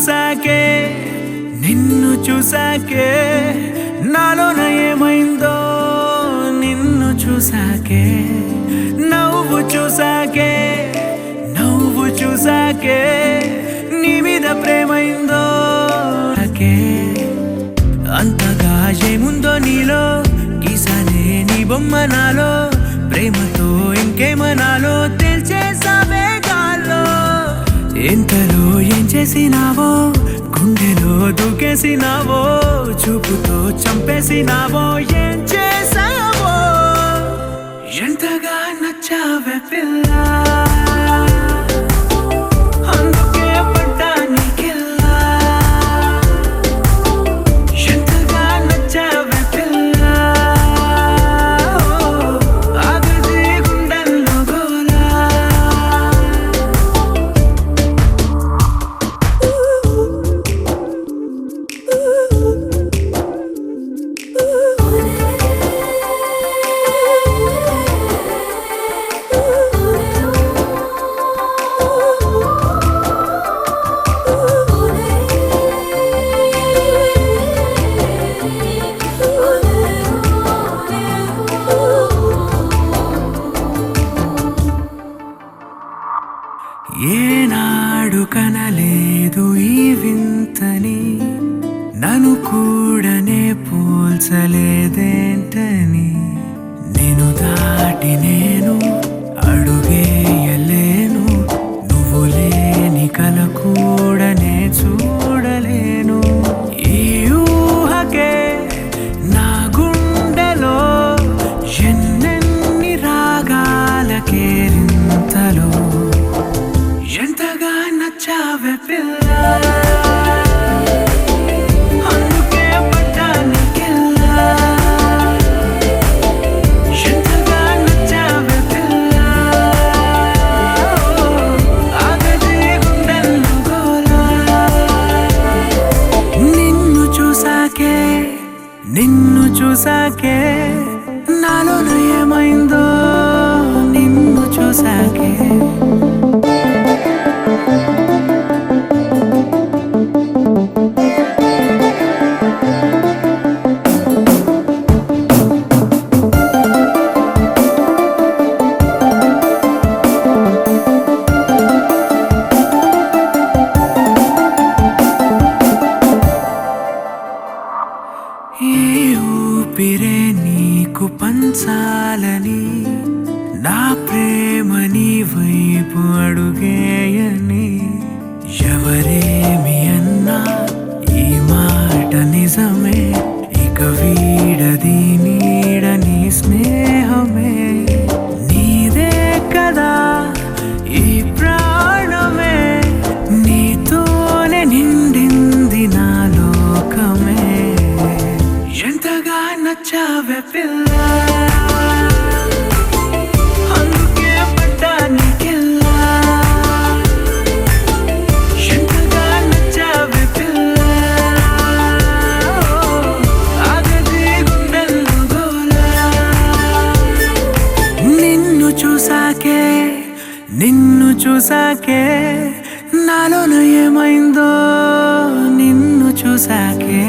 చూసాకే నిన్ను చూసాకే నాలోన ఏమైందో నిన్ను చూసాకే నవ్వు చూసాకే నీ మీద ప్రేమైందో అంతగా ఏముందో నీలో గీసానే నీ బొమ్మ నాలో ప్రేమతో ఇంకేమనాలో తెలిచేసావే గాల్లో ఎంతలో ఏం చేసినావో గుండెలో దూకేసినావో చూపుతో చంపేసినావో ఏం చేసావో ఎంతగా నచ్చావే పిల్ల అందుకే పడ్డా నీకెల్లా ఎంతగా నచ్చావే పిల్ల ఆగది గుండెల్లో గోలా ఏనాడు కనలేదు ఈ వింతని నన్ను కూడానే పోల్చలేదేంటని నేను దాటి నేను అడుగేయలేను నువ్వు లేని కల కూడానే చూడలేను ఈ ఊహకే నా గుండెలో ఎన్నెన్ని రాగాలకేరింతలో ఎంతగా నచ్చావే పిల్ల అందుకే పడ్డా నీకెల్లా ఎంతగా నచ్చావే పిల్ల ఆగది గుండెల్లో గోలా నిన్ను చూసాకే నాలోన ఏమైందో నిన్ను చూసాకే ఈ ఊపిరే నీకు పంచాలని నా ప్రేమ నీ వైపు అడుగేయని ఎవరేమి అన్నా ఈ మాట నిజమే ఇక వీడది నీడని స్నేహమే నీదే కదా ఈ ప్రాణమే నీతోనే నిండింది నా లోకమే ఎంతగా నచ్చావే పిల్ల అందుకే పడ్డా నీకెల్లా ఎంతగా నచ్చావే పిల్ల ఆగది గుండెల్లో గోలా నిన్ను చూసాకే నాలోన ఏమైందో నిన్ను చూసాకే